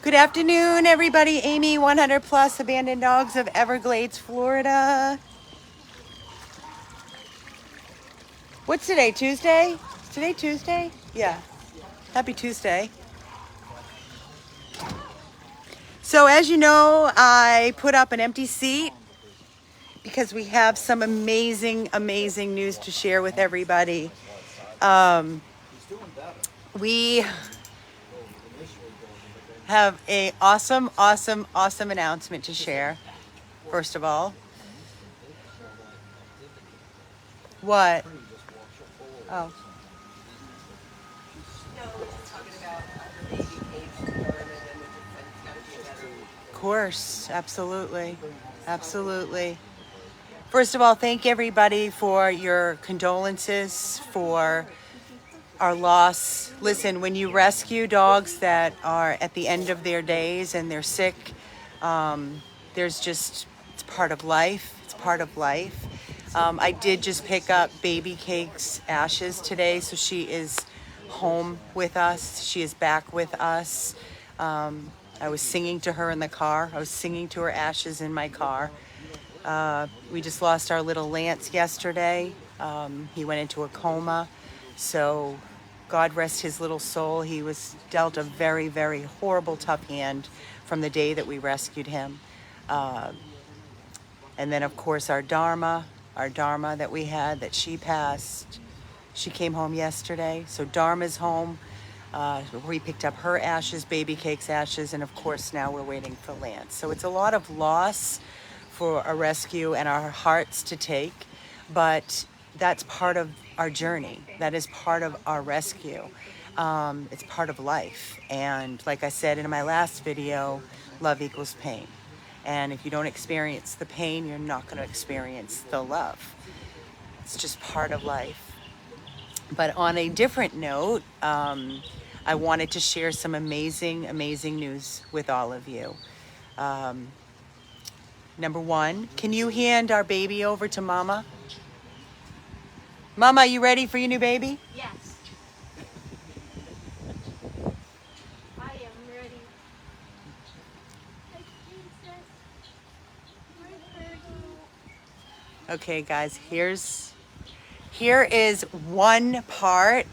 Good afternoon, everybody. Amy, 100 Plus Abandoned Dogs of Everglades, Florida. What's today, Tuesday? Is today Tuesday? Yeah. Happy Tuesday. So as you know, I put up an empty seat because we have some amazing, amazing news to share with everybody. We have a awesome, awesome, awesome announcement to share. First of all, what? Oh. Of course, absolutely, absolutely. First of all, thank everybody for your condolences for our loss. Listen, when you rescue dogs that are at the end of their days and they're sick, there's just, it's part of life. It's part of life. I did just pick up Baby Cake's ashes today, so she is home with us. She is back with us. I was singing to her in the car. I was singing to her ashes in my car. We just lost our little Lance yesterday. He went into a coma. So God rest his little soul. He was dealt a very, very horrible, tough hand from the day that we rescued him. And then, of course, our Dharma that we had, that she passed. She came home yesterday. So Dharma's home. We picked up her ashes, Baby Cake's ashes, and of course now we're waiting for Lance. So it's a lot of loss for a rescue and our hearts to take, but that's part of our journey. That is part of our rescue. It's part of life. And like I said in my last video, love equals pain. And if you don't experience the pain, you're not going to experience the love. It's just part of life. But on a different note, I wanted to share some amazing, amazing news with all of you. Number one, can you hand our baby over to Mama? Mama, you ready for your new baby? Yes. I am ready. Okay, guys, here is one part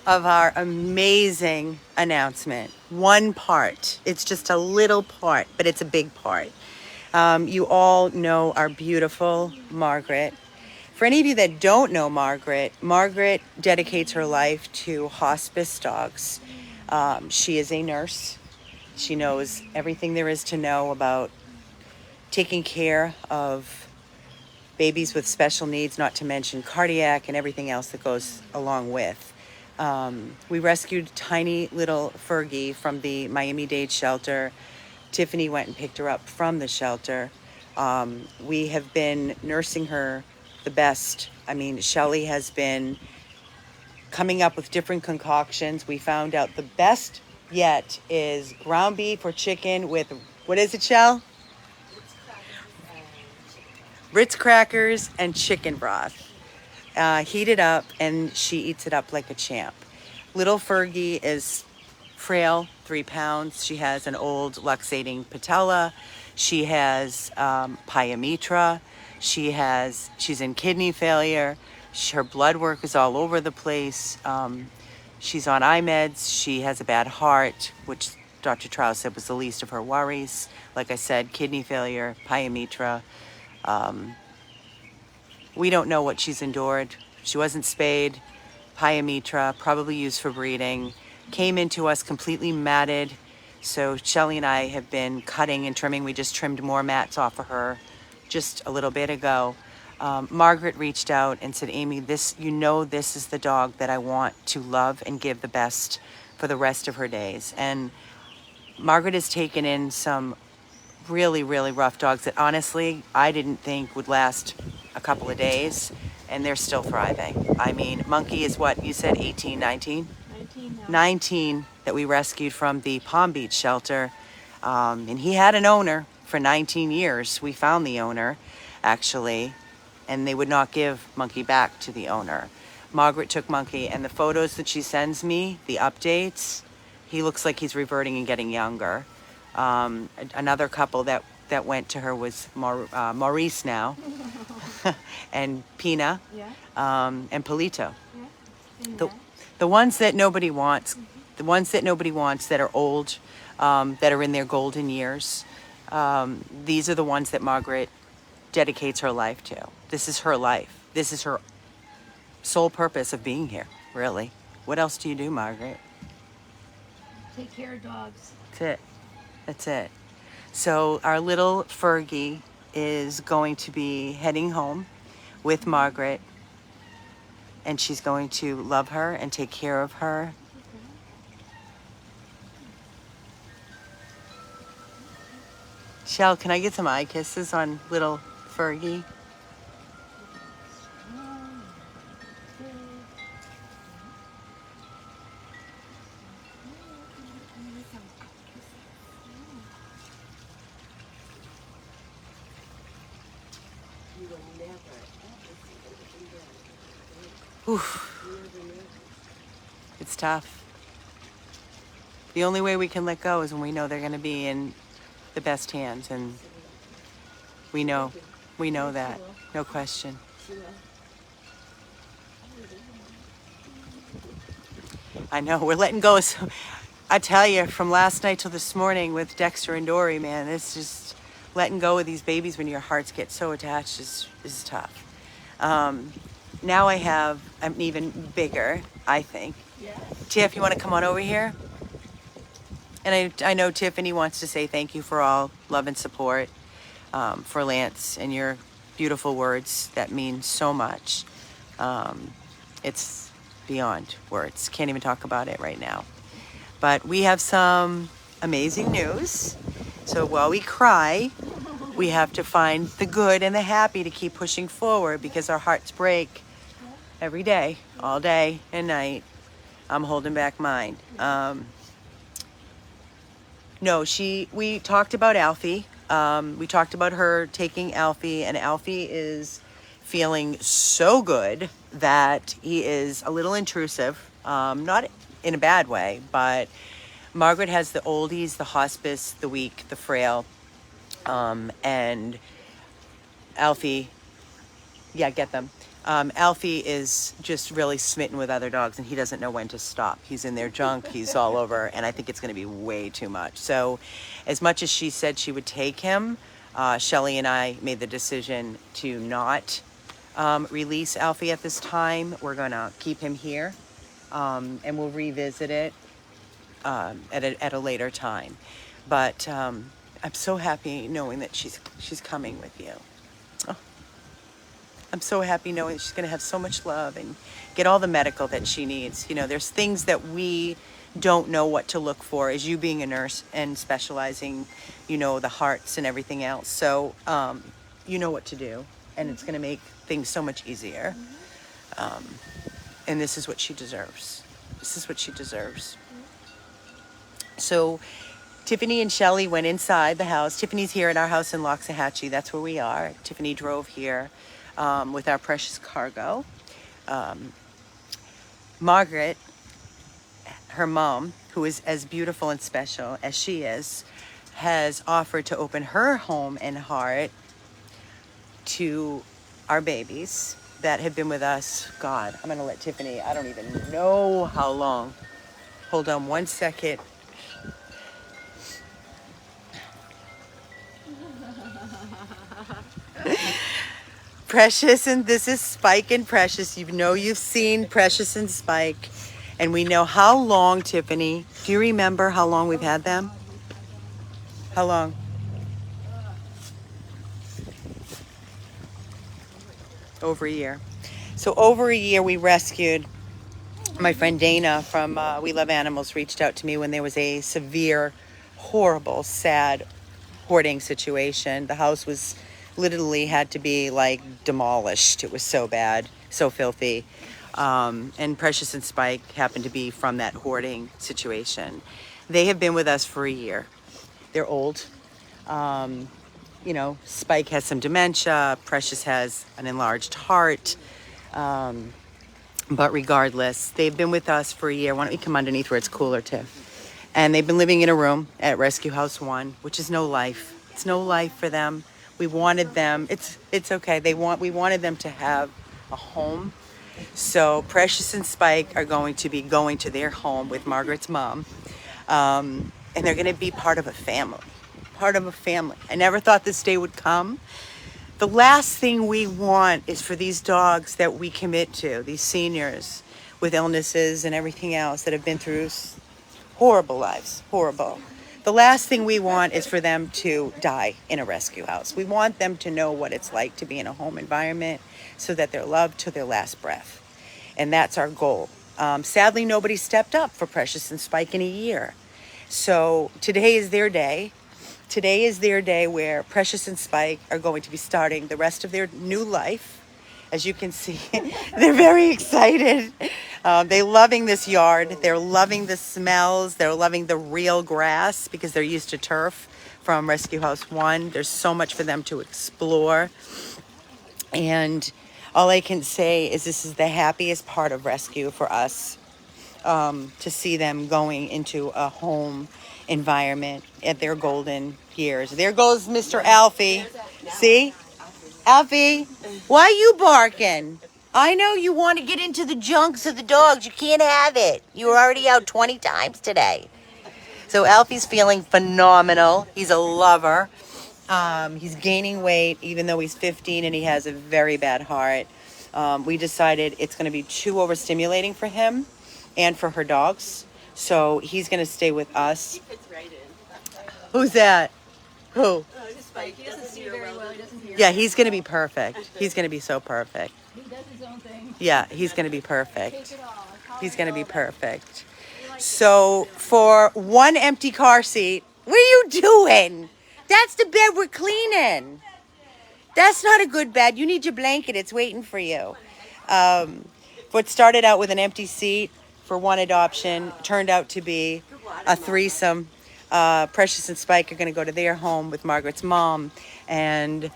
of our amazing announcement. One part. It's just a little part, but it's a big part. You all know our beautiful Margaret. For any of you that don't know Margaret, Margaret dedicates her life to hospice dogs. She is a nurse. She knows everything there is to know about taking care of babies with special needs, not to mention cardiac and everything else that goes along with. We rescued tiny little Fergie from the Miami-Dade shelter. Tiffany went and picked her up from the shelter. We have been nursing her the best. I mean, Shelly has been coming up with different concoctions. We found out the best yet is ground beef or chicken with, what is it, Shell? Ritz crackers and chicken broth. Heat it up, and she eats it up like a champ. Little Fergie is frail, 3 pounds. She has an old luxating patella. She has pyometra. She's in kidney failure. Her blood work is all over the place. She's on eye meds. She has a bad heart, which Dr. Trow said was the least of her worries. Like I said, kidney failure, pyometra. We don't know what she's endured. She wasn't spayed, pyometra, probably used for breeding, came into us completely matted. So Shelly and I have been cutting and trimming. We just trimmed more mats off of her just a little bit ago. Margaret reached out and said, Amy, this is the dog that I want to love and give the best for the rest of her days. And Margaret has taken in some really, really rough dogs that honestly I didn't think would last a couple of days, and they're still thriving. I mean, Monkey is what you said, 18, 19? 19 now. 19 that we rescued from the Palm Beach shelter. And he had an owner for 19 years. We found the owner, actually, and they would not give Monkey back to the owner. Margaret took Monkey, and the photos that she sends me, the updates, he looks like he's reverting and getting younger. Another couple that went to her was Maurice now, and Pina, Yeah. and Polito. Yeah. And The, that. the ones that nobody wants, the ones that nobody wants that are old, that are in their golden years. These are the ones that Margaret dedicates her life to. This is her life. This is her sole purpose of being here, really. What else do you do, Margaret? Take care of dogs. That's it. That's it. So our little Fergie is going to be heading home with Margaret, and she's going to love her and take care of her. Shell, can I get some eye kisses on little Fergie? Oof. It's tough. The only way we can let go is when we know they're going to be in the best hands, and we know that, no question. I know, we're letting go. So, I tell you, from last night till this morning with Dexter and Dory, man, it's just letting go of these babies when your hearts get so attached is tough. Now I have an even bigger, I think. Yeah. Tiff, you want to come on over here? And I know Tiffany wants to say thank you for all love and support, for Lance and your beautiful words. That mean so much. It's beyond words. Can't even talk about it right now. But we have some amazing news. So while we cry, we have to find the good and the happy to keep pushing forward, because our hearts break every day, all day and night. I'm holding back mine. No, we talked about Alfie. We talked about her taking Alfie, and Alfie is feeling so good that he is a little intrusive, not in a bad way, but Margaret has the oldies, the hospice, the weak, the frail, and Alfie, yeah, get them. Alfie is just really smitten with other dogs, and he doesn't know when to stop. He's in their junk, he's all over, and I think it's going to be way too much. So as much as she said she would take him, Shelly and I made the decision to not release Alfie at this time. We're going to keep him here, and we'll revisit it at a later time. But I'm so happy knowing that she's coming with you. I'm so happy knowing that she's going to have so much love and get all the medical that she needs. You know, there's things that we don't know what to look for, as you being a nurse and specializing, you know, the hearts and everything else. So you know what to do, and it's going to make things so much easier. And this is what she deserves. This is what she deserves. So Tiffany and Shelly went inside the house. Tiffany's here at our house in Loxahatchee. That's where we are. Tiffany drove here with our precious cargo. Margaret, her mom, who is as beautiful and special as she is, has offered to open her home and heart to our babies that have been with us. God, I'm going to let Tiffany, I don't even know how long. Hold on one second. Precious, and this is Spike and Precious. You know, you've seen Precious and Spike, and we know how long, Tiffany. Do you remember how long we've had them? How long? Over a year. So over a year we rescued. My friend Dana from We Love Animals reached out to me when there was a severe, horrible, sad hoarding situation. The house was literally had to be like demolished. It was so bad, so filthy. And Precious and Spike happened to be from that hoarding situation. They have been with us for a year. They're old. You know, Spike has some dementia. Precious has an enlarged heart. But regardless, they've been with us for a year. Why don't you come underneath where it's cooler, Tiff? And they've been living in a room at Rescue House 1, which is no life. It's no life for them. We wanted them, it's okay. We wanted them to have a home. So Precious and Spike are going to be going to their home with Margaret's mom. And they're going to be part of a family. Part of a family. I never thought this day would come. The last thing we want is for these dogs that we commit to, these seniors with illnesses and everything else that have been through horrible lives, horrible. The last thing we want is for them to die in a rescue house. We want them to know what it's like to be in a home environment so that they're loved to their last breath. And that's our goal. Sadly, nobody stepped up for Precious and Spike in a year. So today is their day. Today is their day where Precious and Spike are going to be starting the rest of their new life. As you can see, they're very excited. They're loving this yard. They're loving the smells. They're loving the real grass because they're used to turf from Rescue House 1. There's so much for them to explore. And all I can say is this is the happiest part of rescue for us, to see them going into a home environment at their golden years. There goes Mr. Alfie. See? Alfie, why are you barking? I know you want to get into the junks of the dogs. You can't have it. You were already out 20 times today. So Alfie's feeling phenomenal. He's a lover. He's gaining weight even though he's 15 and he has a very bad heart. We decided it's going to be too overstimulating for him and for her dogs. So he's going to stay with us. He fits right in. Who's that? Who? Spike. He doesn't see very well. He doesn't hear. Yeah, he's going to be perfect. He's going to be so perfect. He does his own thing. Yeah, he's going to be perfect. Take it all. He's going to be perfect. So for one empty car seat, what are you doing? That's the bed we're cleaning. That's not a good bed. You need your blanket. It's waiting for you. What started out with an empty seat for one adoption turned out to be a threesome. Precious and Spike are going to go to their home with Margaret's mom, and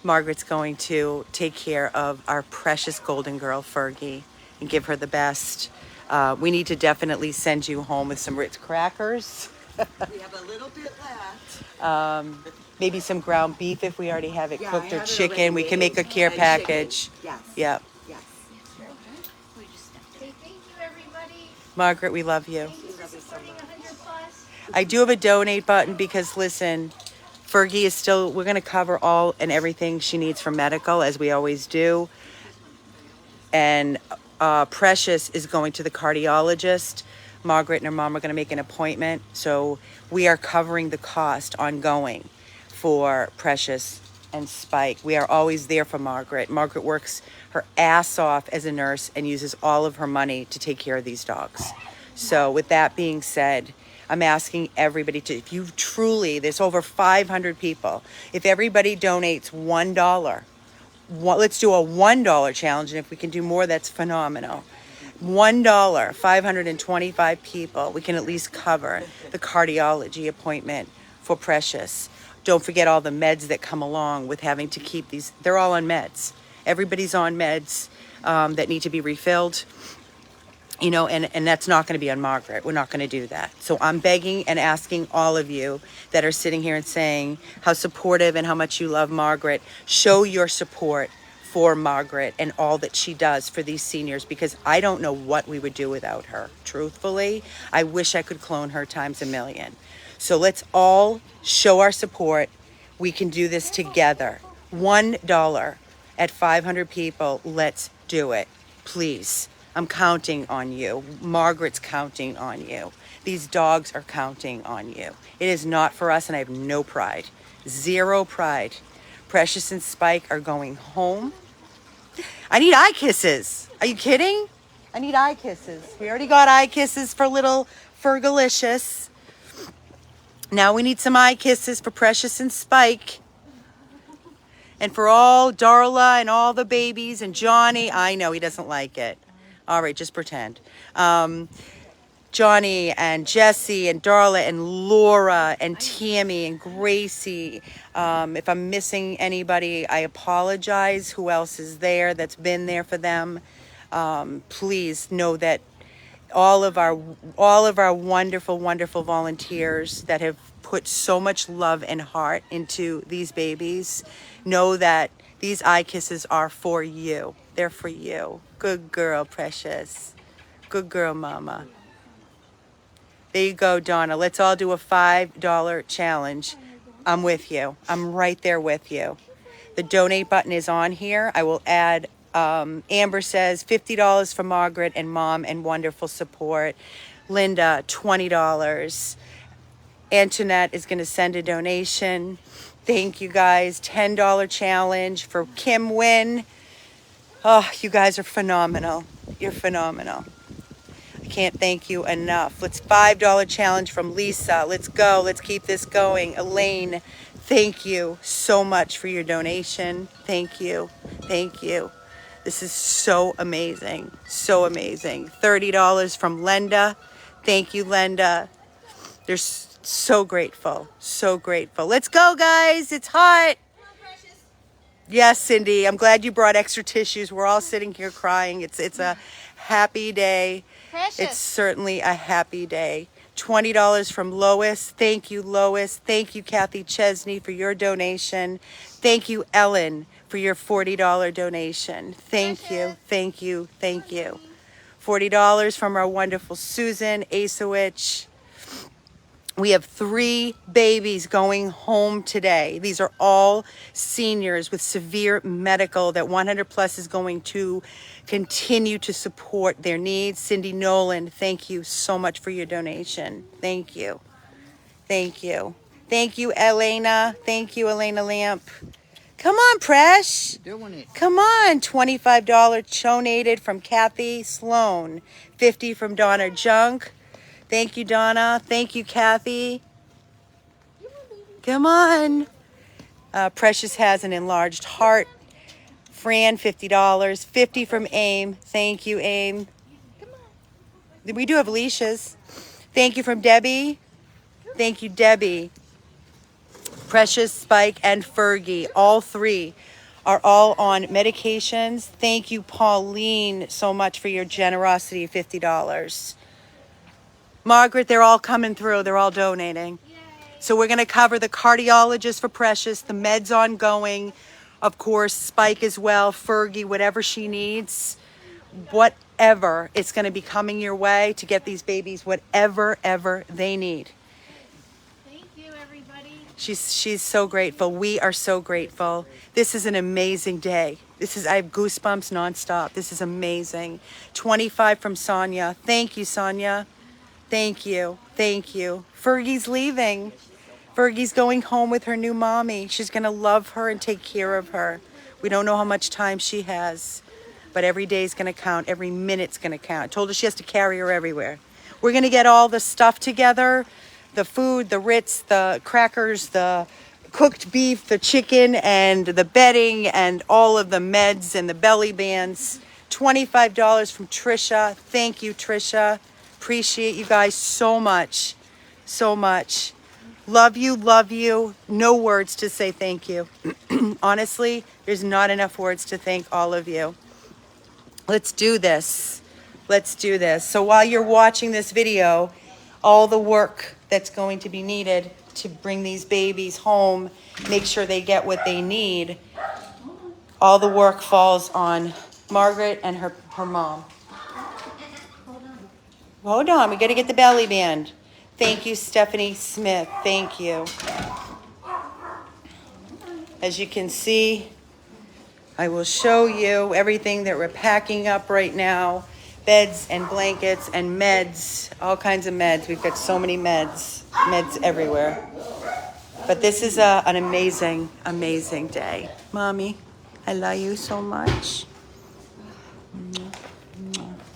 Margaret's going to take care of our precious golden girl, Fergie, and give her the best. We need to definitely send you home with some Ritz crackers. We have a little bit left. Maybe some ground beef if we already have it Yeah, cooked, I or have it chicken. already We can make a made. care And package. chicken. Yes. Yep. Yes. Say thank you, everybody. Margaret, we love you. Thank you for supporting 100 plus. I do have a donate button because, listen, Fergie is still, we're going to cover all and everything she needs for medical, as we always do. And Precious is going to the cardiologist. Margaret and her mom are going to make an appointment. So we are covering the cost ongoing for Precious and Spike. We are always there for Margaret. Margaret works her ass off as a nurse and uses all of her money to take care of these dogs. So with that being said, I'm asking everybody to, if you truly, there's over 500 people, if everybody donates $1, let's do a $1 challenge, and if we can do more, that's phenomenal. $1, 525 people, we can at least cover the cardiology appointment for Precious. Don't forget all the meds that come along with having to keep these, they're all on meds. Everybody's on meds that need to be refilled. You know, and that's not going to be on Margaret. We're not going to do that. So I'm begging and asking all of you that are sitting here and saying how supportive and how much you love Margaret, show your support for Margaret and all that she does for these seniors, because I don't know what we would do without her. Truthfully, I wish I could clone her times a million. So let's all show our support. We can do this together. $1 at 500 people. Let's do it. Please. I'm counting on you. Margaret's counting on you. These dogs are counting on you. It is not for us, and I have no pride. Zero pride. Precious and Spike are going home. I need eye kisses. Are you kidding? I need eye kisses. We already got eye kisses for little Fergalicious. Now we need some eye kisses for Precious and Spike. And for all Darla and all the babies and Johnny. I know he doesn't like it. All right, just pretend. Johnny and Jesse and Darla and Laura and Tammy and Gracie. If I'm missing anybody, I apologize. Who else is there that's been there for them? Please know that all of our wonderful, wonderful volunteers that have put so much love and heart into these babies. Know that these eye kisses are for you. They're for you. Good girl, Precious. Good girl, Mama. There you go, Donna. Let's all do a $5 challenge. I'm with you. I'm right there with you. The donate button is on here. I will add, Amber says $50 for Margaret and Mom and wonderful support. Linda, $20. Antoinette is going to send a donation. Thank you guys. $10 challenge for Kim Wynn. Oh, you guys are phenomenal. You're phenomenal. I can't thank you enough. Let's $5 challenge from Lisa. Let's go. Let's keep this going. Elaine, thank you so much for your donation. Thank you. Thank you. This is so amazing. So amazing. $30 from Lenda. Thank you, Lenda. They're so grateful. So grateful. Let's go, guys. It's hot. Yes, Cindy. I'm glad you brought extra tissues. We're all sitting here crying. It's a happy day. Precious. It's certainly a happy day. $20 from Lois. Thank you, Lois. Thank you, Kathy Chesney, for your donation. Thank you, Ellen, for your $40 donation. Thank you, thank you, thank you. $40 from our wonderful Susan Asowich. We have 3 babies going home today. These are all seniors with severe medical that 100 Plus is going to continue to support their needs. Cindy Nolan, thank you so much for your donation. Thank you. Thank you. Thank you, Elena. Thank you, Elena Lamp. Come on, Presh. Doing it. Come on. $25 donated from Kathy Sloan. $50 from Donna Junk. Thank you, Donna. Thank you, Kathy. Come on. Precious has an enlarged heart. Fran, $50. $50 from AIM. Thank you, AIM. We do have leashes. Thank you from Debbie. Thank you, Debbie. Precious, Spike, and Fergie. All 3 are all on medications. Thank you, Pauline, so much for your generosity, $50. Margaret, they're all coming through. They're all donating. So we're going to cover the cardiologist for Precious, the meds ongoing, of course, Spike as well, Fergie, whatever she needs, whatever. It's going to be coming your way to get these babies whatever ever they need. Thank you, everybody. She's so grateful. We are so grateful. This is an amazing day. I have goosebumps nonstop. This is amazing. $25 from Sonia. Thank you, Sonia. Thank you. Thank you. Fergie's leaving. Fergie's going home with her new mommy. She's going to love her and take care of her. We don't know how much time she has, but every day is going to count. Every minute's going to count. I told her she has to carry her everywhere. We're going to get all the stuff together, the food, the Ritz, the crackers, the cooked beef, the chicken, and the bedding, and all of the meds and the belly bands. $25 from Trisha. Thank you, Trisha. Appreciate you guys so much. So much. Love you, love you. No words to say thank you. Honestly, there's not enough words to thank all of you. Let's do this. Let's do this. So while you're watching this video, all the work that's going to be needed to bring these babies home, make sure they get what they need, all the work falls on Margaret and her mom. Hold on, we got to get the belly band. Thank you, Stephanie Smith. Thank you. As you can see, I will show you everything that we're packing up right now. Beds and blankets and meds, all kinds of meds. We've got so many meds everywhere. But this is an amazing, amazing day. Mommy, I love you so much.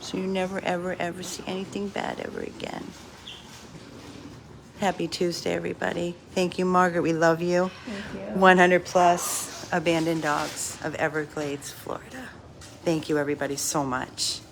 So you never, ever, ever see anything bad ever again. Happy Tuesday, everybody. Thank you, Margaret. We love you. Thank you. 100 Plus Abandoned Dogs of Everglades, Florida. Thank you, everybody, so much.